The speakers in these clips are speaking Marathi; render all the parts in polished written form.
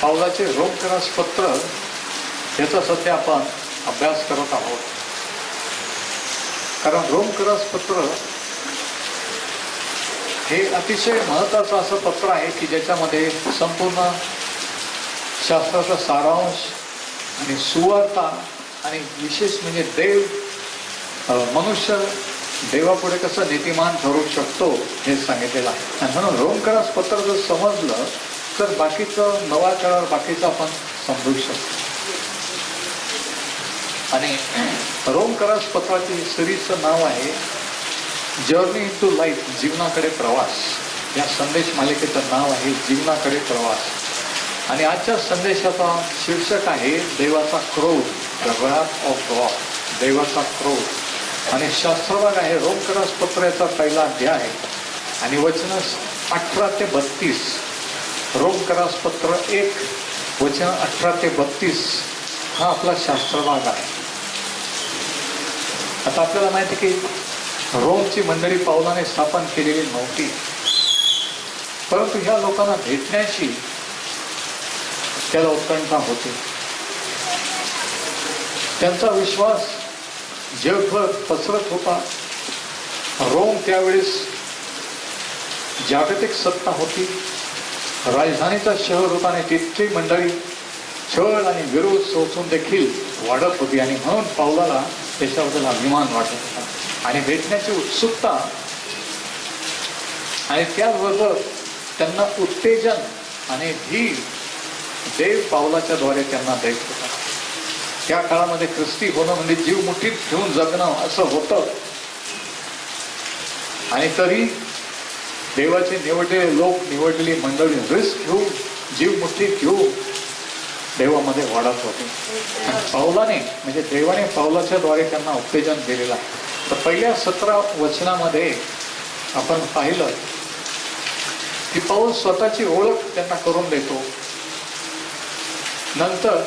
पावलाचे रोमकरास पत्र याचा सध्या आपण अभ्यास करत आहोत. कारण रोमकरास पत्र हे अतिशय महत्त्वाचं असं पत्र आहे की ज्याच्यामध्ये संपूर्ण शास्त्राचा सारांश आणि सुवार्ता आणि विशेष म्हणजे मनुष्य देवापुढे कसं नीतिमान ठरू शकतो हे सांगितलेलं आहे. आणि म्हणून रोमकरास पत्र जर समजलं तर बाकीचं नवा काळावर बाकीचं आपण समजू शकतो. आणि रोमकरास पत्राची सिरीजचं नाव आहे जर्नी इन टू लाईफ, जीवनाकडे प्रवास. या संदेश मालिकेचं नाव आहे जीवनाकडे प्रवास. आणि आजच्या संदेशाचा शीर्षक आहे देवाचा क्रोध, द व्राथ ऑफ गॉड, देवाचा क्रोध. आणि शास्त्रभाग आहे रोमकरास पत्र याचा पहिला अध्याय आणि वचन 18 ते 32. रोमकरास पत्र 1 वचन 18 ते 32 हा आपला शास्त्रभाग आहे. आता आपल्याला माहिती की रोमची मंडळी पावलाने स्थापन केलेली नव्हती, परंतु ह्या लोकांना भेटण्याची त्याला उत्कंठा होती. त्यांचा विश्वास जगभर पसरत होता. रोम त्यावेळेस जागतिक सत्ता होती, राजधानीचा शहर होता आणि तिथली मंडळी छळ आणि विरोध सोसून देखील वाढत होती. आणि म्हणून पावलाला त्याच्याबद्दल अभिमान वाटत होता आणि भेटण्याची उत्सुकता. आणि त्याचबरोबर त्यांना उत्तेजन आणि धीर देव पावलाच्या द्वारे त्यांना देत होता. त्या काळामध्ये ख्रिस्ती होणं म्हणजे जीव मुठीत घेऊन जगणं असं होतं. आणि तरी देवाचे निवडलेले लोक, निवडलेली मंडळी रिस्क घेऊन, जीव मुठीत घेऊन देवामध्ये वाढत होते. आणि पावलाने म्हणजे देवाने पावलाच्या द्वारे त्यांना उत्तेजन दिलेलं आहे. तर पहिल्या 17 वचनामध्ये आपण पाहिलं की पाऊल स्वतःची ओळख त्यांना करून देतो. नंतर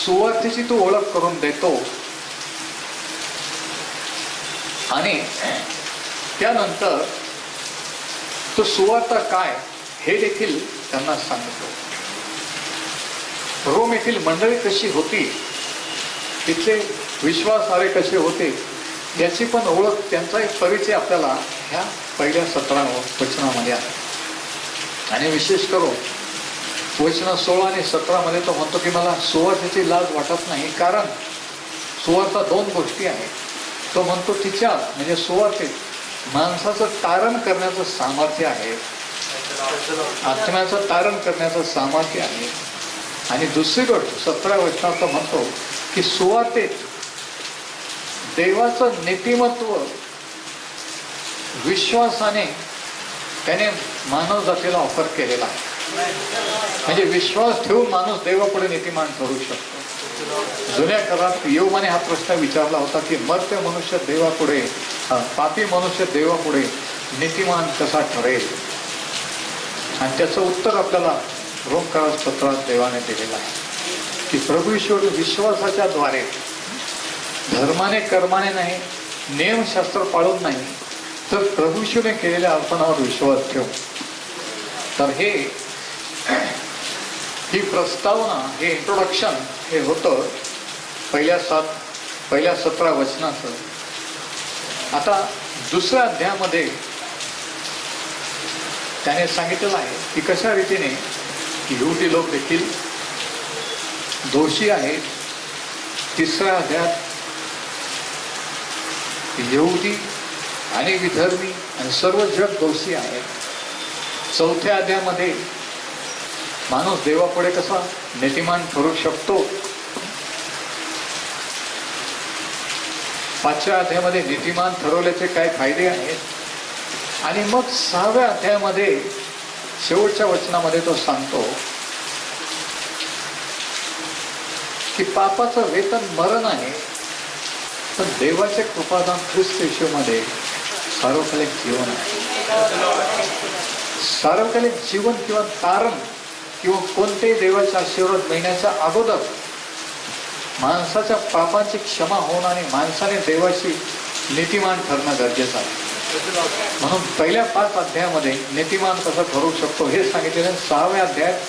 सुवार्थेची तो ओळख करून देतो आणि त्यानंतर तो सुवार्ता काय हे देखील त्यांना सांगतो. रोम येथील मंडळी कशी होती, तिथले विश्वासार्हे कसे होते याची पण ओळख, त्यांचा एक परिचय आपल्याला ह्या पहिल्या 17 वचनामध्ये आहे. आणि विशेष करून वचन 16 आणि 17 मध्ये तो म्हणतो की मला सुवार्थेची लाज वाटत नाही, कारण सुवार्ता 2 गोष्टी आहेत. तो म्हणतो तिच्या म्हणजे सुवार्थेत माणसाचं तारण करण्याचं सामर्थ्य आहे, आत्म्याचं तारण करण्याचं सामर्थ्य आहे. आणि दुसरी गोष्ट 17 वचनात तो म्हणतो की सुवार्थेत देवाचं नीतिमत्व विश्वासाने त्याने मानव जातीला ऑफर केलेला आहे. म्हणजे विश्वास ठेवून माणूस देवापुढे नीतिमान ठरू शकतो. जुन्या काळात योबाने हा प्रश्न विचारला होता की मर्त्य मनुष्य देवापुढे, पापी मनुष्य देवापुढे नीतिमान कसा ठरेल. आणि त्याचं उत्तर आपल्याला रोमकरास पत्रात देवाने दिलेलं आहे की प्रभू ईश्वर विश्वासाच्या द्वारे, धर्माने कर्माने नाही, नियमशास्त्र पाळून नाही, तर प्रभू ईश्वरने केलेल्या अर्पणावर विश्वास ठेव. तर ही प्रस्तावना, हे इंट्रोडक्शन हे होतं पहिल्या 17 वचनाचं. आता दुसऱ्या अध्यायामध्ये त्याने सांगितलेलं आहे की कशा रीतीने यहुदी लोक देखील दोषी आहेत. तिसऱ्या अध्यायात यहुदी आणि विधर्मी आणि सर्व जग दोषी आहेत. चौथ्या अध्यायामध्ये माणूस देवापुढे कसा नीतिमान ठरू शकतो. 5व्या अध्यायामध्ये नीतिमान ठरवल्याचे काय फायदे आहेत. आणि मग 6व्या अध्यायामध्ये शेवटच्या वचनामध्ये तो सांगतो की पापाचं वेतन मरण आहे, पण देवाचे कृपादान ख्रिस्त येशूमध्ये सार्वकालिक जीवन आहे. सार्वकालिक जीवन किंवा तारण किंवा कोणतेही देवाचे आशीर्वाद मिळण्याच्या अगोदर माणसाच्या पापांची क्षमा होऊन आणि माणसाने देवाशी नीतिमान ठरणं गरजेचं आहे. म्हणून पहिल्या 5 अध्यायामध्ये नीतिमान कसं ठरू शकतो हे सांगितलेलं. 6व्या अध्यायात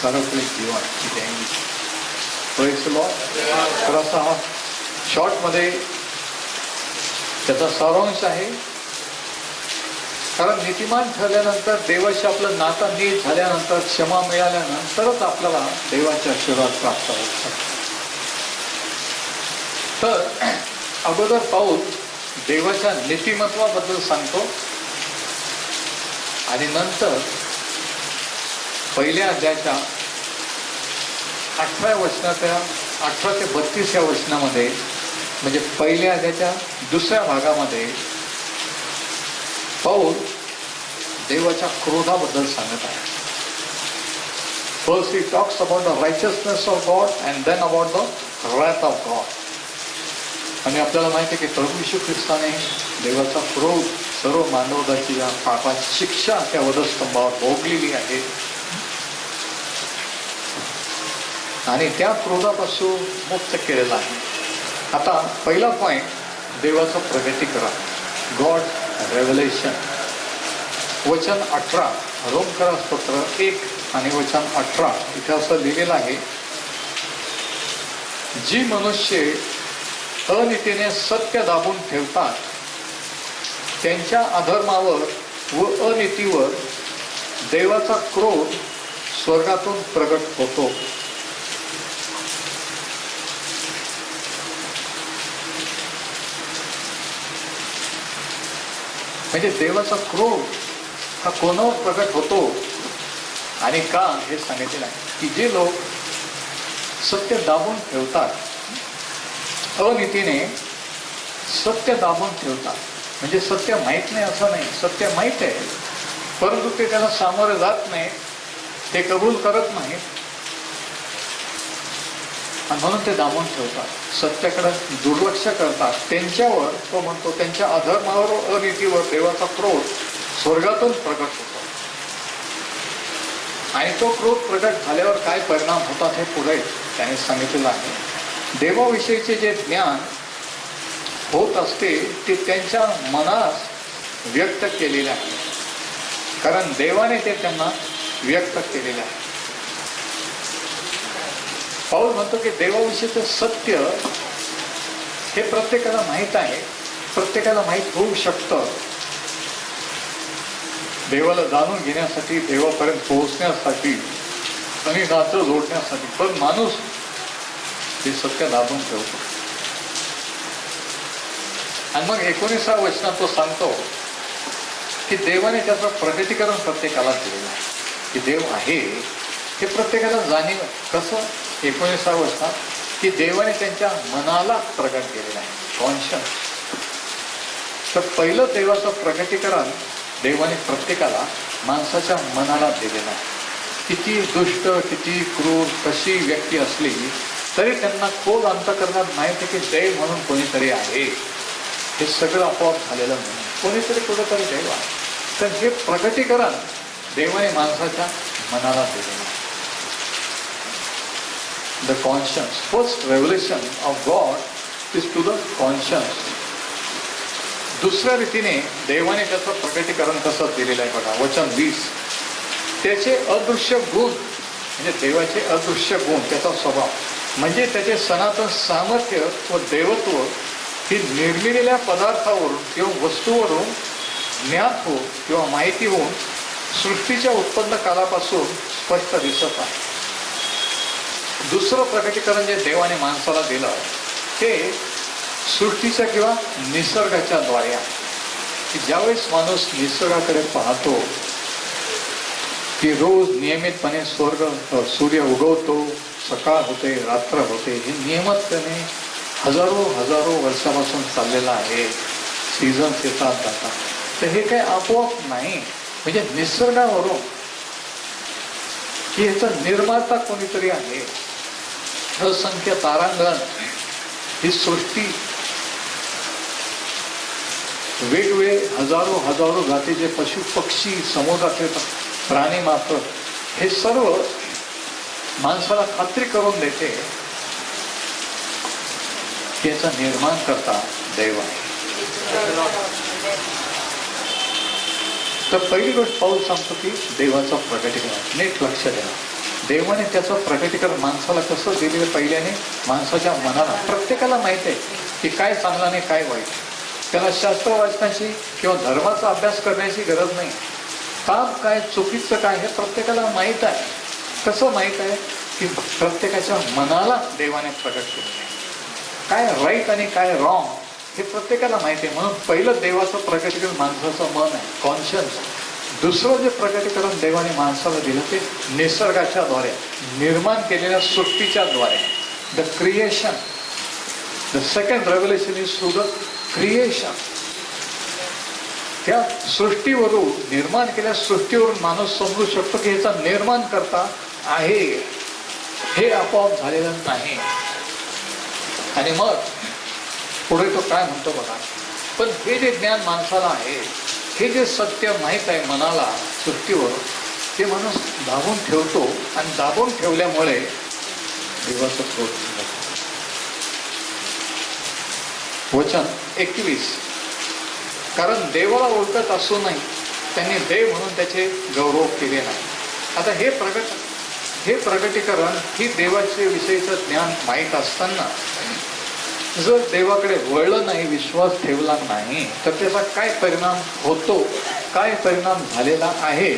खरंपले जीवन देंगे. Praise the Lord. तर असा हा शॉर्टमध्ये त्याचा सारांश आहे. कारण नीतिमान ठरल्यानंतर, देवाशी आपलं नातं नीट झाल्यानंतर, क्षमा मिळाल्यानंतरच आपल्याला देवाचे आशीर्वाद प्राप्त होऊ शकतो. तर अगोदर पाऊल देवाच्या नीतिमत्वाबद्दल सांगतो आणि नंतर पहिल्या अध्यायाच्या 18 वचनाच्या 18 ते 32 या वचनामध्ये, म्हणजे पहिल्या अध्यायाच्या दुसऱ्या भागामध्ये पाऊल देवाच्या क्रोधाबद्दल सांगत आहे. First he talks about the righteousness of God and then about the wrath of God. आणि आपल्याला माहिती आहे की प्रभू येशू ख्रिस्ताने देवाचा क्रोध, सर्व मानवजातीची या पापाची शिक्षा त्या वधस्तंभावर भोगलेली आहे आणि त्या क्रोधापासून मुक्त केलेला आहे. आता पहिला पॉइंट, देवाचं प्रगटीकरण, गॉड रेव्हलेशन. वचन 18, रोमकरा स्तोत्र 1 आणि वचन 18 इथे असं लिहिलेलं आहे, जी मनुष्य अनीतीने सत्य दाबून ठेवतात त्यांच्या अधर्मावर व अनीतीवर देवाचा क्रोध स्वर्गातून प्रगट होतो. म्हणजे देवाचा क्रोध हा कोणावर प्रगट होतो आणि का हे सांगितलेलं आहे की जे लोक सत्य दाबून ठेवतात, अनीतीने सत्य दाबून ठेवतात, म्हणजे सत्य माहीत नाही असं नाही, सत्य माहीत आहे परंतु ते त्याला सामोरे जात नाही, ते कबूल करत नाही आणि म्हणून ते दाबून ठेवतात, सत्याकडे दुर्लक्ष करतात. त्यांच्यावर तो म्हणतो, त्यांच्या अधर्मावर व अनीतीवर देवाचा क्रोध स्वर्गातून प्रगट होतो. आणि तो क्रोध प्रगट झाल्यावर काय परिणाम होतात हे पुढे त्याने सांगितलेलं आहे. देवाविषयीचे जे ज्ञान होत असते ते त्यांच्या मनास व्यक्त केलेले आहे, कारण देवाने ते त्यांना व्यक्त केलेले आहे. पाऊल म्हणतो की देवाविषयीचं सत्य हे प्रत्येकाला माहीत आहे, प्रत्येकाला माहीत होऊ शकतं. देवाला जाणून घेण्यासाठी, देवापर्यंत पोहोचण्यासाठी आणि नातं जोडण्यासाठी, पण माणूस ते सत्य दाबून ठेवतो. आणि मग 19व्या वचनात तो सांगतो की देवाने त्याचं प्रगटीकरण प्रत्येकाला दिलेलं आहे, की देव आहे हे प्रत्येकाला जाणीव. कसं? 19व्या वचनात की देवाने त्यांच्या मनाला प्रगट केलेलं आहे, कॉन्शियस. तर पहिलं देवाचं प्रगटीकरण देवाने प्रत्येकाला माणसाच्या मनाला दिलेलं आहे. किती दुष्ट, किती क्रूर, कशी व्यक्ती असली तरी त्यांना खोल अंतःकरणात माहिती की देव म्हणून कोणीतरी आहे. हे सगळं आपोआप झालेलं म्हणून कोणीतरी कुठेतरी देव आहे. तर हे प्रगटीकरण देवाने माणसाच्या मनाला दिलेलं आहे. The conscience, first revelation of God is to the conscience. दुसऱ्या रीतीने देवाने त्याचं प्रगटीकरण कसं दिलेलं आहे बघा, वचन 20. त्याचे अदृश्य गुण, म्हणजे देवाचे अदृश्य गुण, त्याचा स्वभाव, म्हणजे त्याचे सनातन सामर्थ्य व देवत्व ही निर्मिलेल्या पदार्थावरून किंवा वस्तूवरून ज्ञात हो किंवा माहिती होऊन सृष्टीच्या उत्पन्न कालापासून स्पष्ट दिसत आहे. दुसरं प्रगटीकरण जे देवाने माणसाला दिलं ते सृष्टीच्या किंवा निसर्गाच्या द्वारे आहे. की ज्यावेळेस माणूस निसर्गाकडे पाहतो की रोज नियमितपणे सूर्य उगवतो, सकाळ होते, रात्र होते, हे नियमितपणे हजारो वर्षापासून चाललेलं आहे. सीझन्स येतात जातात. तर हे काही आपोआप नाही, म्हणजे निसर्गावरून की ह्याचा निर्माता कोणीतरी आहे. असंख्य तारांगण, ही सृष्टी, वेगवेगळे हजारो जातीचे पशु पक्षी, समुद्राचे प्राणी मात्र, हे सर्व माणसाला खात्री करून देते की याचा निर्माण करता देव आहे. तर पहिली गोष्ट पाऊल सांगतो की देवाचं प्रगटीकरण. नीट लक्ष द्या, देवाने त्याचं प्रकटीकरण माणसाला कसं दिलेलं पहिल्याने माणसाच्या मनाला. प्रत्येकाला माहित आहे की काय चांगलं आणि काय वाईट. त्याला शास्त्र वाचण्याची किंवा धर्माचा अभ्यास करण्याची गरज नाही. पाप काय चुकीचं काय हे प्रत्येकाला माहीत आहे. कसं माहीत आहे की प्रत्येकाच्या मनाला देवाने प्रकट केलं आहे. काय राईट आणि काय रॉंग हे प्रत्येकाला माहिती आहे. म्हणून पहिलं देवाचं प्रकटीकरण माणसाचं मन आहे, कॉन्शियन्स. दुसरं जे प्रकटीकरण देवाने माणसाला दिलं ते निसर्गाच्या द्वारे, निर्माण केलेल्या सृष्टीच्या द्वारे. The creation, the second revelation is through the creation. त्या सृष्टीवरून, निर्माण केलेल्या सृष्टीवरून माणूस समजू शकतो की ह्याचा निर्माण करता आहे, हे आपोआप झालेलं नाही. आणि मग पुढे तो काय म्हणतो बघा, पण हे जे ज्ञान माणसाला आहे, हे जे सत्य माहीत आहे मनाला सृष्टीवर, ते माणूस दाबून ठेवतो. आणि दाबून ठेवल्यामुळे देवाचं क्रोध होतं. वचन 21, कारण देवाला ओळखत असूनही त्यांनी देव म्हणून त्याचे गौरव केले नाही. आता हे प्रकटीकरण ही देवाच्या विषयीचं ज्ञान माहीत असताना जर देवाकडे वळलं नाही, विश्वास ठेवला नाही, तर त्याचा काय परिणाम होतो, काय परिणाम झालेला आहे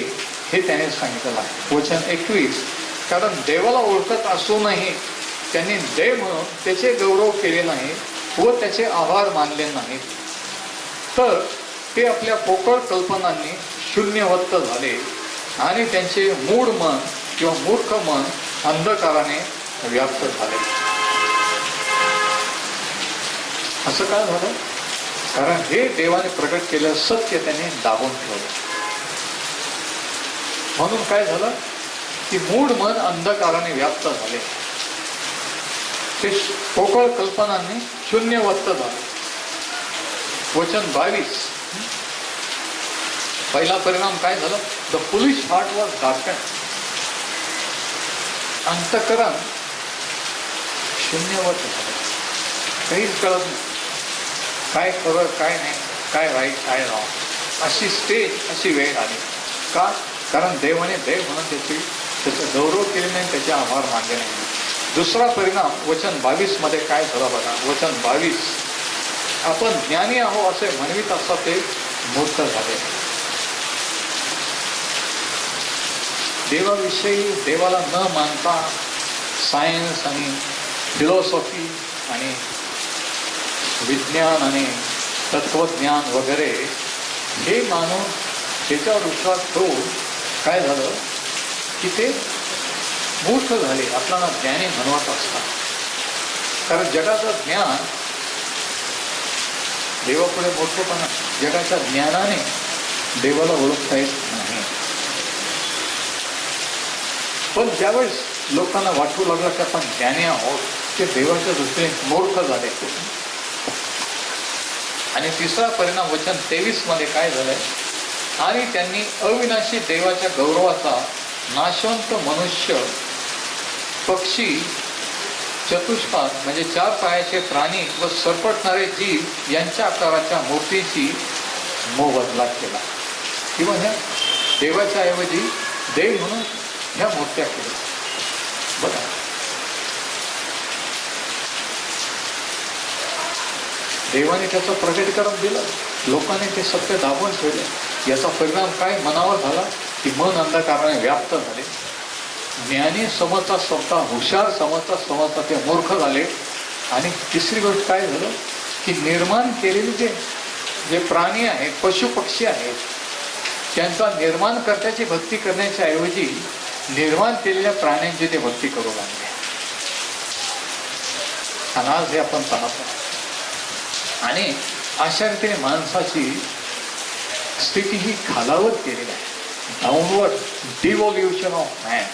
हे त्याने सांगितलं आहे. वचन 21, कारण देवाला ओळखत असूनही त्यांनी देव म्हणून त्याचे गौरव केले नाही व त्याचे आभार मानले नाहीत, तर ते आपल्या पोकळ कल्पनांनी शून्यवत झाले आणि त्यांचे मूढ मन किंवा मूर्ख मन अंधकाराने व्याप्त झाले. असं काय झालं? कारण हे देवाने प्रकट केलेलं सत्य त्याने दाबून ठेवलं. म्हणून काय झालं की मूढ मन अंधकाराने व्याप्त झाले, ते पोकळ कल्पनांनी शून्यवत झाले. वचन 22, पहिला परिणाम काय झालं? The foolish heart was darkened. अंतःकरण शून्यवत झालं, काहीच कळत नाही, काय खरं काय नाही, काय राईट काय रॉंग, अशी स्टेज, अशी वेळ आली. का? कारण देवाने देव म्हणून त्याचं गौरव केले नाही, त्याचे आभार मानले नाही. दुसरा परिणाम वचन 22 मध्ये काय झालं बघा. वचन 22, आपण ज्ञानी आहो असे म्हणवित असता ते मूर्ख झाले. देवाविषयी, देवाला न मानता सायन्स आणि फिलॉसॉफी आणि विज्ञान आणि तत्वज्ञान वगैरे हे मानून त्याच्यावर विश्वास ठेवून काय झालं की ते मूर्ख झाले. आपल्याला ज्ञानी म्हणवत असतात. कारण जगाचं ज्ञान देवापुढे मोठेपणा, जगाच्या ज्ञानाने देवाला ओळखता येत नाही. पण ज्यावेळेस लोकांना वाटू लागलं की आपण ज्ञानी आहोत, ते देवाच्या दृष्टीने मूर्ख झाले. आणि तिसरा परिणाम वचन 23 मध्ये काय झालंय, आणि त्यांनी अविनाशी देवाच्या गौरवाचा नाशवंत मनुष्य, पक्षी, चतुष्पाद म्हणजे 4 पायाचे प्राणी व सरपटणारे जीव यांच्या आकाराच्या मूर्तीची मोबदला केला. किंवा ह्या देवाच्या ऐवजी देव म्हणून ह्या मूर्त्या केल्या. बघा, देवाने त्याचं प्रकटीकरण दिलं, लोकांनी ते सत्य दाबून ठेवले. याचा परिणाम काय मनावर झाला की मन अंधकाराने व्याप्त झाले. ज्ञानी समजता समजता, हुशार समजता ते मूर्ख झाले. आणि तिसरी गोष्ट काय झालं की निर्माण केलेले जे प्राणी आहेत, पशु पक्षी आहेत, त्यांचा निर्माणकर्त्याची भक्ती करण्याच्या ऐवजी निर्माण केलेल्या प्राण्यांची ते भक्ती करू लागले. आणि आज हे आपण पाहतो. आणि अशा रीतीने माणसाची स्थिती ही खालावत गेलेली आहे. Downward devolution of man.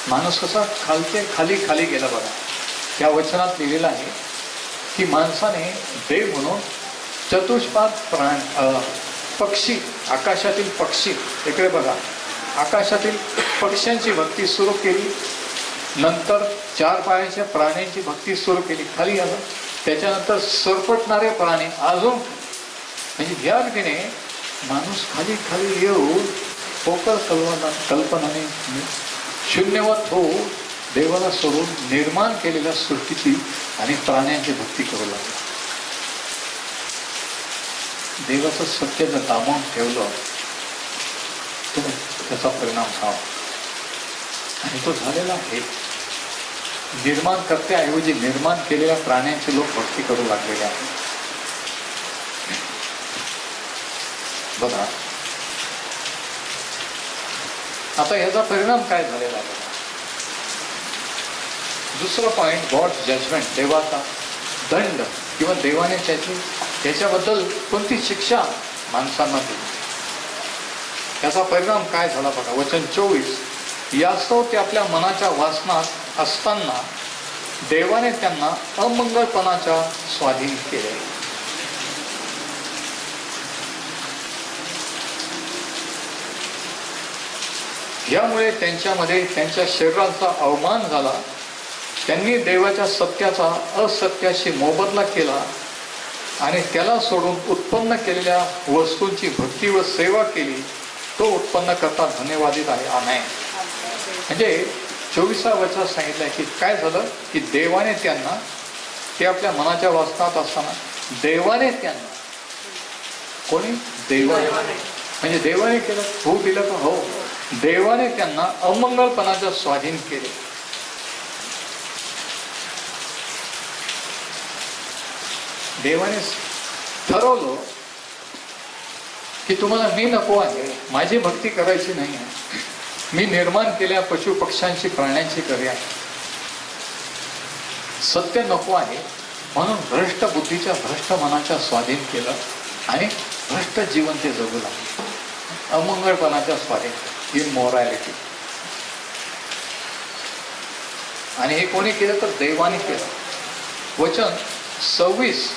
माणूस कसा खाली गेला बघा. त्या वचनात लिहिलेलं आहे की माणसाने देव म्हणून चतुष्पाद पक्षी, आकाशातील पक्षी, इकडे बघा, आकाशातील पक्ष्यांची भक्ती सुरू केली. नंतर 4 पायाच्या प्राण्यांची भक्ती सुरू केली, खाली आलं. त्याच्यानंतर सरपटणारे प्राणी अजून, म्हणजे या रीतीने माणूस खाली येऊन पोकळ कल्पनाने शून्यवत हो देवाला सोडून निर्माण केलेल्या सृष्टीची आणि प्राण्यांची भक्ती करू लागला. देवाचं सत्य जर दाबून ठेवलं तर त्याचा परिणाम हा, आणि तो झालेला आहे. निर्माण करत्याऐवजी निर्माण केलेल्या प्राण्यांचे लोक भक्ती करू लागलेले आहेत. बघा आता याचा परिणाम काय झालेला आहे. दुसरा पॉइंट, गॉड जजमेंट, देवाचा दंड किंवा देवाने त्याच्याबद्दल कोणती शिक्षा माणसांना दिली. याचा परिणाम काय झाला बघा. वचन 24, यास्तव ते आपल्या मनाच्या वासनात असताना देवाने त्यांना अमंगळपणाच्या स्वाधीन केले. यामुळे त्यांच्यामध्ये त्यांच्या शरीराचा अवमान झाला. त्यांनी देवाच्या सत्याचा असत्याशी मोबदला केला आणि त्याला सोडून उत्पन्न केलेल्या वस्तूंची भक्ती व सेवा केली. तो उत्पन्न करता धन्यवादित आहे. आमेन. म्हणजे 24व्या वचनात सांगितलंय की काय झालं की देवाने त्यांना, ते आपल्या मनाच्या वासनात असताना देवाने त्यांना, कोणी, देवाने, म्हणजे देवाने केलं, हो दिलं का, हो, देवाने त्यांना अमंगळपणाच्या स्वाधीन केले. देवाने ठरवलं की तुम्हाला मी नको आहे, माझी भक्ती करायची नाही आहे, मी निर्माण केलेल्या पशु पक्ष्यांची प्राण्यांची करे आहे. सत्य नको आहे म्हणून भ्रष्ट बुद्धीच्या भ्रष्ट मनाच्या स्वाधीन केलं आणि भ्रष्ट जीवन ते जगू लागले. अमंगळपणाच्या स्वाधीन, इमोरॅलिटी. आणि हे कोणी केलं तर देवाने केलं. वचन 26,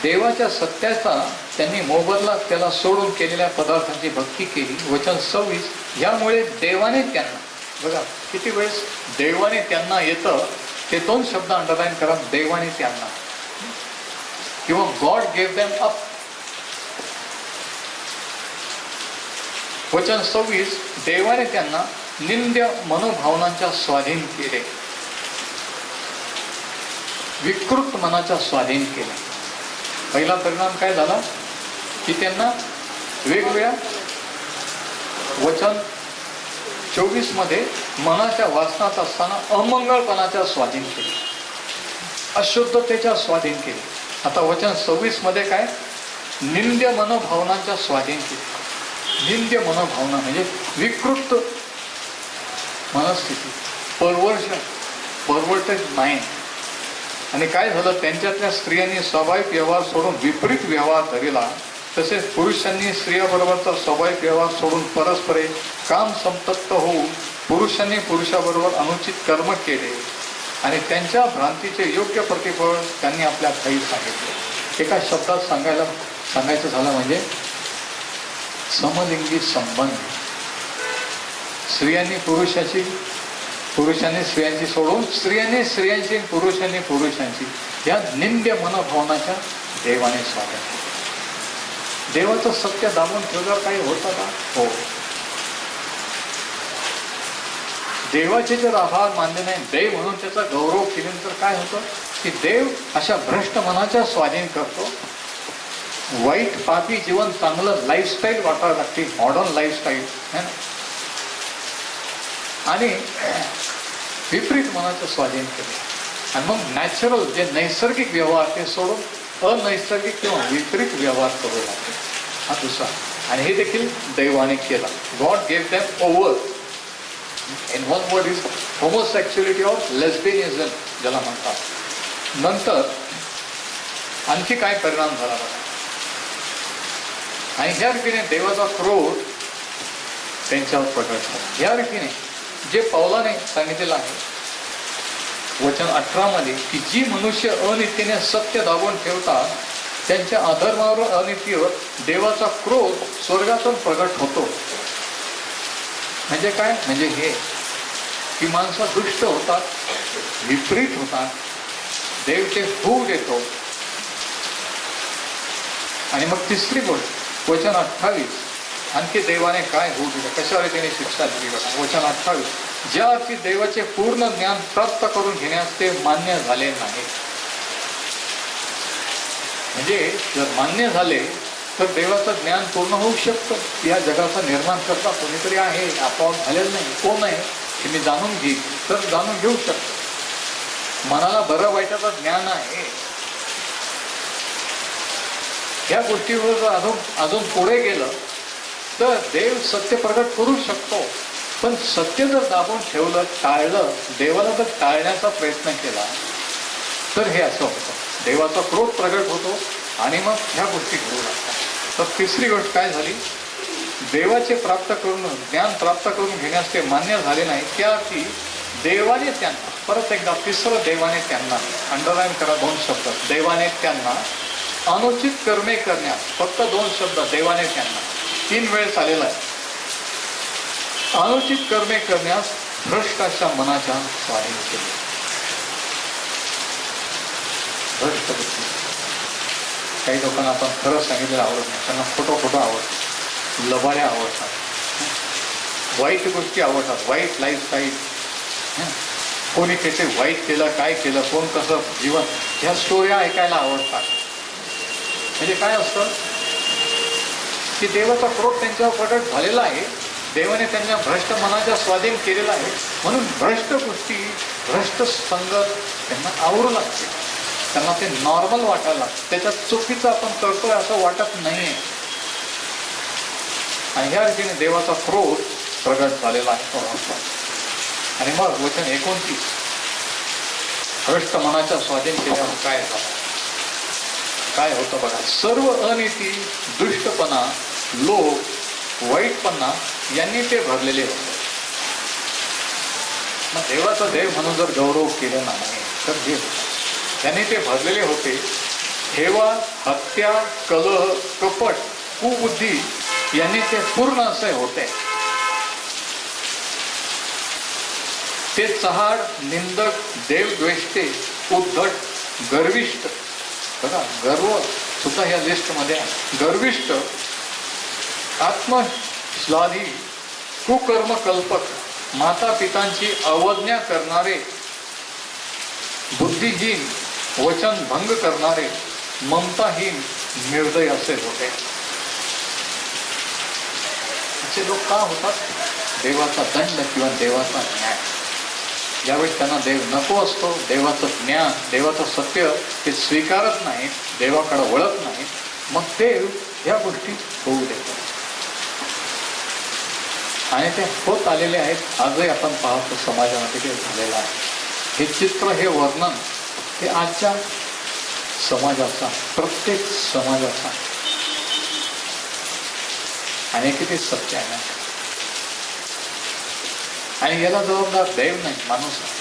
देवाच्या सत्याचा त्यांनी मोबदला त्याला सोडून केलेल्या पदार्थांची भक्ती केली. वचन 26, यामुळे देवाने त्यांना, बघा किती वेळेस देवाने त्यांना येतं, ते 2 शब्द अंडरलाईन करा. देवाने त्यांना किंवा गॉड गेव देम अप. वचन 26, देवाने त्यांना निंद्य मनोभावनांच्या स्वाधीन केले, विकृत मनाच्या स्वाधीन केले. पहिला परिणाम काय झाला की त्यांना वेगवेगळ्या, वचन 24 मध्ये मनाच्या वासनात असताना अमंगळपणाच्या स्वाधीन केले, अशुद्धतेच्या स्वाधीन केले. आता वचन 26 मध्ये काय, निंद्य मनोभावनांच्या स्वाधीन केले. निंद्य मनोभावना म्हणजे विकृत मनस्थिती, परवर्टेड माइंड. आणि काय झालं, त्यांच्यातल्या स्त्रियांनी स्वाभाविक व्यवहार सोडून विपरीत व्यवहार धरला. तसेच पुरुषांनी स्त्रियाबरोबरचा स्वाभाविक व्यवहार सोडून परस्परे काम संतप्त होऊन पुरुषांनी पुरुषाबरोबर अनुचित कर्म केले आणि त्यांच्या भ्रांतीचे योग्य प्रतिफळ त्यांनी आपल्या ठायी सांगितले. एका शब्दात सांगायचं झालं म्हणजे समलिंगी संबंध. स्त्रियांनी पुरुषाची, पुरुषांनी स्त्रियांची सोडून स्त्रियांनी स्त्रियांची, पुरुषांनी पुरुषांची, या निंद्य मनोभावनाच्या देवाने स्वाधीन केलं. देवाचं सत्य दाबून ठेवल्यावर काही होतं का, हो. देवाचे जर आभार मानले नाही, देव म्हणून त्याचा गौरव केल्यानंतर काय होतं की देव अशा भ्रष्ट मनाच्या स्वाधीन करतो. वाईट पापी जीवन चांगलं लाईफस्टाईल वाटायला लागते, मॉडर्न लाईफस्टाईल है ना, आणि विपरीत मनाचं स्वाधीन केले. आणि मग नॅचरल जे नैसर्गिक व्यवहार ते सोडून अनैसर्गिक किंवा विपरीत व्यवहार करू लागते. हा दुसरा. आणि हे देखील दैवाने केला. God gave them over. In one word is homosexuality or lesbianism ज्याला म्हणतात. नंतर आणखी काय परिणाम झाला बघा. आणि ह्या रीतीने देवाचा क्रोध त्यांच्यावर प्रकट झाला. या रीतीने जे पौलाने सांगितलेलं आहे वचन 18 मध्ये की जी मनुष्य अनितीने सत्य दाबून ठेवतात त्यांच्या अधर्मावर, अनितीवर देवाचा क्रोध स्वर्गातून प्रगट होतो. म्हणजे काय, म्हणजे हे की माणसं दुष्ट होतात, विपरीत होतात, देव ते फूट येतो. आणि मग तिसरी गोष्ट वचन 28 आणखी देवाने काय होऊ दिलं, कशावर त्याने शिक्षा दिली बघा. वचन 28, ज्या की देवाचे पूर्ण ज्ञान प्राप्त करून घेण्यास ते मान्य झाले नाही. म्हणजे जर मान्य झाले तर देवाचं ज्ञान पूर्ण होऊ शकतं. या जगाचं निर्माण करता कोणीतरी आहे, आपोआप झालेलं नाही. कोण आहे हे मी जाणून घेईन तर जाणून घेऊ शकतो. मनाला बरं वाईटाचं ज्ञान आहे. या गोष्टीवर जर अजून पुढे गेलं तर देव सत्य प्रगट करू शकतो. पण सत्य जर दाबून ठेवलं, टाळलं, देवाला जर टाळण्याचा प्रयत्न केला तर हे असं होतं. देवाचा क्रोध प्रगट होतो आणि मग ह्या गोष्टी घडू लागतात. तर तिसरी गोष्ट काय झाली, देवाचे ज्ञान प्राप्त करून घेण्यास ते मान्य झाले नाही. त्या की देवाने त्यांना, परत एकदा तिसरं देवाने त्यांना, अंडरलाईन करा 2 शब्द, देवाने त्यांना अनुचित कर्मे करण्यास, फक्त 2 शब्द, देवाने त्यांना 3 वेळेस आलेला आहे. अनुचित कर्मे करण्यास भ्रष्ट अशा मनाच्या स्वाधीन केले. भ्रष्ट बुद्धी. काही लोकांना आपण खरं सांगितलेलं आवडत नाही, त्यांना खोटं आवडतं, लबाड्या आवडतात, वाईट गोष्टी आवडतात, वाईट लाईफस्टाईल, कोणी त्याचे वाईट केलं, काय केलं, कोण कसं जीवन, ह्या स्टोऱ्या ऐकायला आवडतात. म्हणजे काय असतं की देवाचा क्रोध त्यांच्यावर प्रकट झालेला आहे, देवाने त्यांना भ्रष्ट मनाच्या स्वाधीन केलेला आहे. म्हणून भ्रष्ट गोष्टी, भ्रष्ट संगत त्यांना आवडू लागते, त्यांना ते नॉर्मल वाटायला लागतं. त्याच्यात चुकीचं आपण करतोय असं वाटत नाहीये. आणि ह्या रीतीने देवाचा क्रोध प्रगट झालेला आहे. आणि मग वचन 29, भ्रष्ट मनाच्या स्वाधीन केल्यावर काय झालं, काय होतं बघा. सर्व अनिती, दुष्टपणा, लोभ, वाईटपणा यांनी ते भरलेले होते. मग देवाचा देव म्हणून जर गौरव केला नाही तर हे त्यांनी ते भरलेले होते. हेवा, हत्या, कलह, कपट, कुबुद्धी यांनी ते पूर्ण असे होते. ते चहाड, निंदक, देवद्वेष्टे, उद्धट, गर्विष्ठ, बघा गर्व सुद्धा ह्या लिस्टमध्ये आहे. गर्विष्ठ, आत्मश्लाघी, कुकर्म कल्पक, माता पितांची अवज्ञा करणारे, बुद्धिहीन, वचन भंग करणारे, ममताहीन, निर्दय असे होते. असे लोक का होतात? देवाचा दंड किंवा देवाचा न्याय ज्यावेळी त्यांना देव नको असतो, देवाचं ज्ञान, देवाचं सत्य ते स्वीकारत नाही, देवाकडे वळत नाही, मग देव ह्या गोष्टी होऊ देतात. आणि ते होत आलेले आहेत. आजही आपण पाहतो समाजामध्ये ते झालेलं आहे. हे चित्र, हे वर्णन हे आजच्या समाजाचा, प्रत्येक समाजाचा आणि किती सत्य आहे. आणि याला जबाबदार देव नाही, माणूस आहे.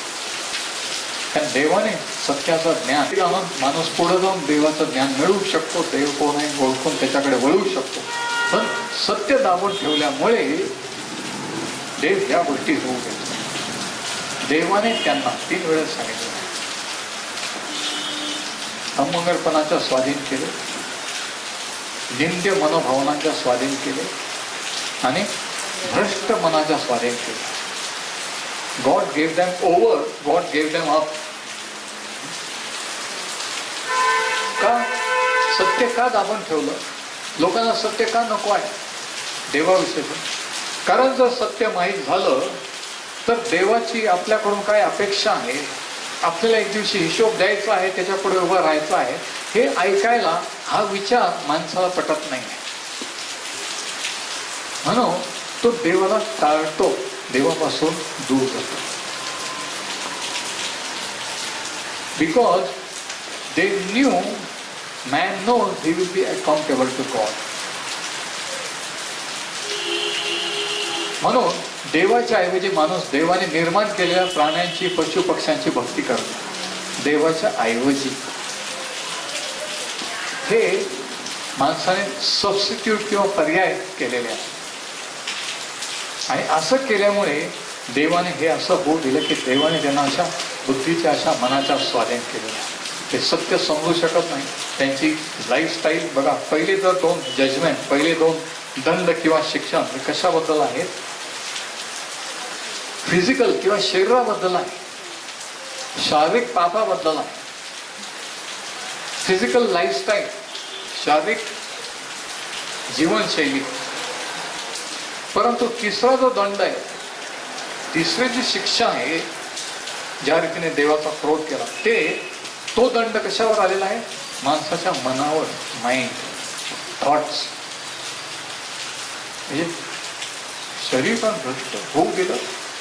कारण देवाने सत्याचं ज्ञान माणूस पुढे जाऊन देवाचं ज्ञान मिळवू शकतो. देव कोण आहे ओळखून त्याच्याकडे वळू शकतो. पण सत्य दाबून ठेवल्यामुळे देव ह्या गोष्टी होऊ देतो. देवाने त्यांना 3 वेळेस सांगितलं, अमंगळपणाच्या स्वाधीन केले, निंद्य मनोभावनांच्या स्वाधीन केले आणि भ्रष्ट मनाच्या स्वाधीन केले. God gave them over, God gave them up. का? सत्य का दाबून ठेवलं? लोकांना सत्य का नको आहे देवाविषयी? कारण जर सत्य माहीत झालं तर देवाची आपल्याकडून काय अपेक्षा आहे, आपल्याला एक दिवशी हिशोब द्यायचा आहे, त्याच्यापुढे उभं राहायचं आहे, हे ऐकायला हा विचार माणसाला पटत नाही. म्हणून तो देवाला टाळतो, देवापासून दूर जातो. Because they knew, man knows he will be accountable to God. म्हणून देवाच्या ऐवजी माणूस देवाने निर्माण केलेल्या प्राण्यांची, पशु पक्ष्यांची भक्ती करतो. देवाच्या ऐवजी हे माणसाने सबस्टिट्यूट किंवा पर्याय केलेले आहे. आणि असं केल्यामुळे देवाने हे असं होऊ दिलं की देवाने त्यांना अशा बुद्धीच्या, अशा मनाच्या स्वाधीन केलेलं आहे. ते सत्य समजू शकत नाही. त्यांची लाईफस्टाईल बघा, पहिले जर 2 जजमेंट, पहिले 2 दंड किंवा शिक्षण हे कशाबद्दल आहेत? फिजिकल किंवा शरीराबद्दल आहे, शारीरिक पापाबद्दल आहे, फिजिकल लाईफस्टाईल, शारीरिक जीवनशैली. परंतु तिसरा जो दंड आहे, तिसरी जी शिक्षा आहे, ज्या रीतीने देवाचा क्रोध केला, तो दंड कशावर आलेला आहे? माणसाच्या मनावर, माइंड, थॉट्स. म्हणजे शरीर पण भ्रष्ट होऊ गेलं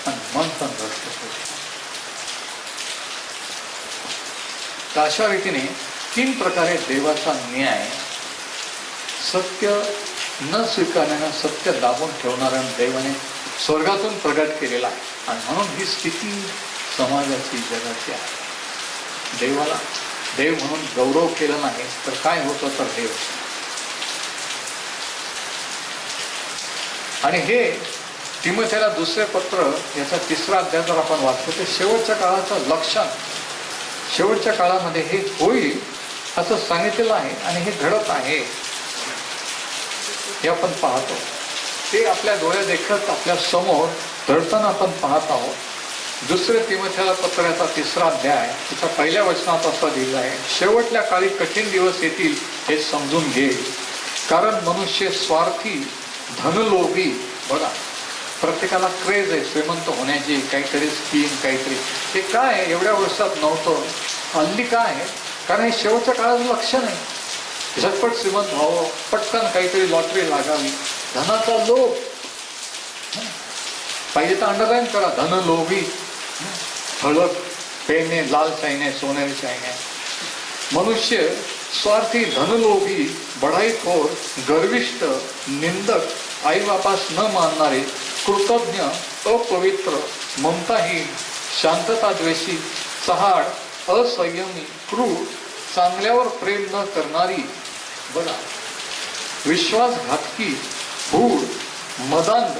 आणि मन पण भ्रष्ट होऊ. तर अशा रीतीने 3 प्रकारे देवाचा न्याय, सत्य न स्वीकारण्यानं सत्य दाबून ठेवणाऱ्या देवाने स्वर्गातून प्रगट केलेला आहे. आणि म्हणून ही स्थिती समाजाची, जगाची आहे. देवाला देव म्हणून गौरव केला नाही तर काय होतं? तर देव. आणि हे तिमोथेला दुसरे पत्र याचा 3रा अध्याय जर आपण वाचतो, ते शेवटच्या काळाचं लक्षण, शेवटच्या काळामध्ये हे होईल असं सांगितलेलं आहे आणि हे घडत आहे, हे आपण पाहतो. ते आपल्या डोळ्या देखत आपल्या समोर घडताना आपण पाहत आहोत. दुसरे तिमोथेला पत्र याचा 3रा अध्याय त्याच्या 1ल्या वचनात असं लिहिलं आहे, शेवटल्या काळी कठीण दिवस येतील हे समजून घे, कारण मनुष्य स्वार्थी, धनलोभी. बघा, प्रत्येकाला क्रेज आहे श्रीमंत होण्याची, काहीतरी स्कीम, काहीतरी. ते काय एवढ्या वर्षात नव्हतं, हल्ली काय आहे? कारण हे शेवटच्या काळाचं लक्षण आहे. झटपट श्रीमंत व्हावं, पटकन काहीतरी लॉटरी लागावी, धनाचा लोभ. पाहिजे तर अंडरलाईन करा, धनलोभी, ठळक पेने, लाल शाईने, सोनेरी शाईने. मनुष्य स्वार्थी, धनलोभी, बढाईखोर, गर्विष्ठ, निंदक, आईबापास न मानणारे, कृतज्ञ, अपवित्र, ममताहीन, शांतताद्वेषी, चहाड, असंयमी, क्रूर, चांगल्यावर प्रेम न करणारी. बघा, विश्वासघातकी, हूड, मदांध,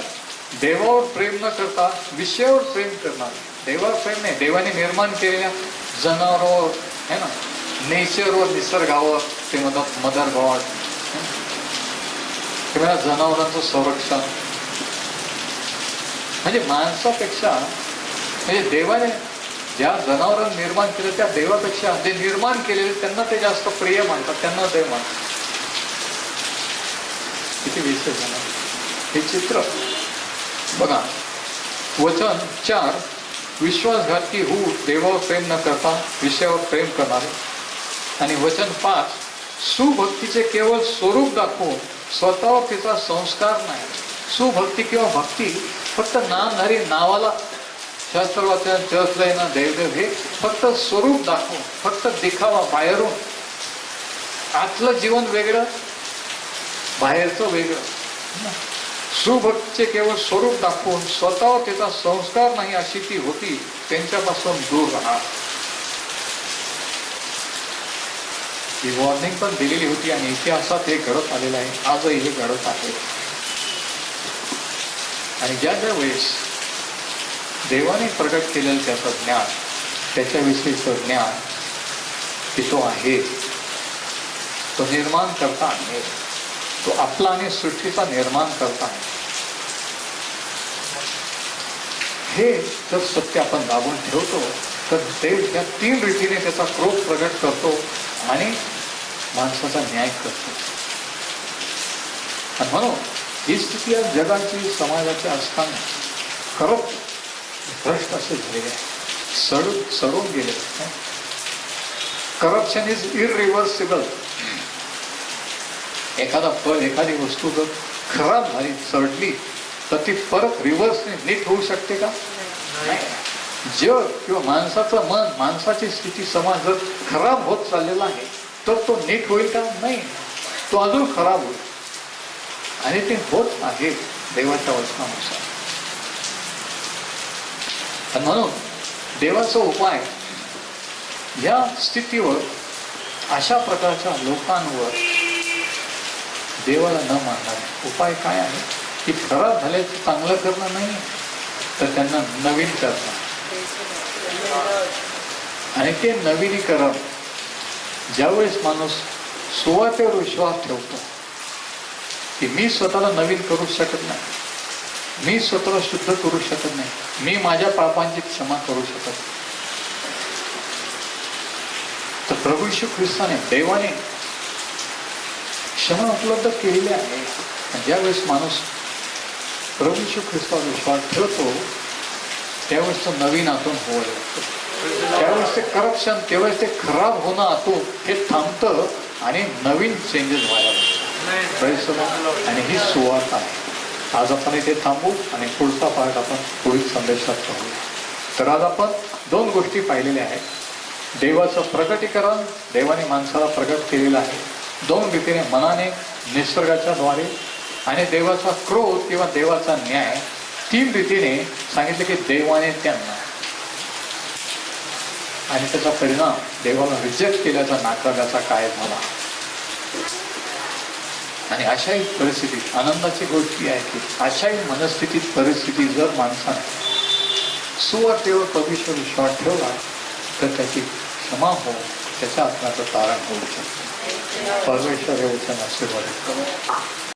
देवावर प्रेम न करता विषयावर प्रेम करणारी. देवावर प्रेम नाही, देवाने निर्माण केलेल्या जनावरांवर है ना, नेचरवर, निसर्गावर ते म्हणतात मदर गॉड, किंवा जनावरांचं संरक्षण. म्हणजे माणसापेक्षा, म्हणजे देवाने ज्या जनावरांना निर्माण केलं त्या देवापेक्षा जे निर्माण केलेले त्यांना ते जास्त प्रिय मानतात, त्यांना देव मानतात. किती विशेष आहे हे चित्र. बघा, वचन 4, विश्वासघातकी होऊ, देवावर प्रेम न करता विषयावर प्रेम करणारे. आणि वचन 5, सुभक्तीचे केवळ स्वरूप दाखवून स्वतःवर तिचा संस्कार नाही. सुभक्ती किंवा भक्ती फक्त नामधारी, नावाला शास्त्रवाचन, चर्चला ना, देवदेव, हे फक्त स्वरूप दाखवून, फक्त दिखावा, बाहेरून. आतलं जीवन वेगळं, बाहेरचं वेगळं. सुभक्तीचे केवळ स्वरूप दाखवून स्वतःवर त्याचा संस्कार नाही अशी ती होती, त्यांच्यापासून दूर राहा. ही वॉर्निंग पण दिलेली होती आणि इतिहासात हे घडत आलेलं आहे, आजही हे घडत आहे. आणि ज्या ज्या वेळेस देवाने प्रगट केलेलं त्याचं ज्ञान, त्याच्याविषयीचं ज्ञान की तो आहे, तो निर्माण करता आहे, तो आपला आणि सृष्टीचा निर्माण करता आहे, हे जर सत्य आपण दाबून ठेवतो तर देव या 3 रीतीने त्याचा क्रोध प्रगट करतो आणि माणसाचा न्याय करतो. आणि म्हणून ही स्थिती या जगाची, समाजाची असताना करप्ट, भ्रष्ट असे झालेले आहे, सडून गेले. Corruption is irreversible. एखादा फळ, एखादी वस्तू जर खराब झाली, सडली, तर ती परत रिव्हर्सने नीट होऊ शकते का? नाही. जग किंवा माणसाचं मन, माणसाची स्थिती, समाज जर खराब होत चाललेला आहे तर तो नीट होईल का? नाही, तो अजून खराब होईल. आणि ते होत आहे देवाच्या वचनानुसार. आणि म्हणून देवाचा उपाय या स्थितीवर, अशा प्रकारच्या लोकांवर देवाला न मानणारे उपाय काय आहे की खराब झाल्याचं चांगलं करणं नाही, तर त्यांना नवीन करणं. आणि ते नवीनीकरण ज्यावेळेस माणूस सुवातेवर विश्वास ठेवतो, की मी स्वतःला नवीन करू शकत नाही, मी स्वतःला शुद्ध करू शकत नाही, मी माझ्या पापांची क्षमा करू शकत नाही. तर प्रभू येशू ख्रिस्ताने, देवाने क्षमा उपलब्ध केलेली आहे. ज्यावेळेस माणूस प्रभू येशू ख्रिस्तावर विश्वास ठेवतो त्यावेळेस तो नवीन आतून होऊ लागतो. त्यावेळेस ते करप्शन, त्यावेळेस ते खराब होणं आतून हे थांबतं आणि नवीन चेंजेस व्हायला लागतात. आणि ही सुरुवात आहे. आज आपण इथे थांबू आणि पुढचा पार्ट आपण पुढील संदेशात पाहूया. तर आज आपण 2 गोष्टी पाहिलेल्या आहेत. देवाचं प्रकटीकरण, देवाने माणसाला प्रकट केलेलं आहे 2 रीतीने, मनाने, निसर्गाच्या द्वारे, आणि देवाचा क्रोध किंवा देवाचा न्याय 3 रीतीने सांगितले की देवाने त्यांना, आणि त्याचा परिणाम देवाला रिजेक्ट केल्याचा, नाकारल्याचा काय झाला. आणि अशाही परिस्थितीत आनंदाची गोष्ट आहे की अशाही मनस्थितीत, परिस्थितीत जर माणसाने सुवार्तेवर पवित्र विश्वास ठेवला तर त्याची क्षमा हो, त्याच्या आत्म्याचं तारण होऊ शकतं. परमेश्वर हे वचन आशीर्वादित करो.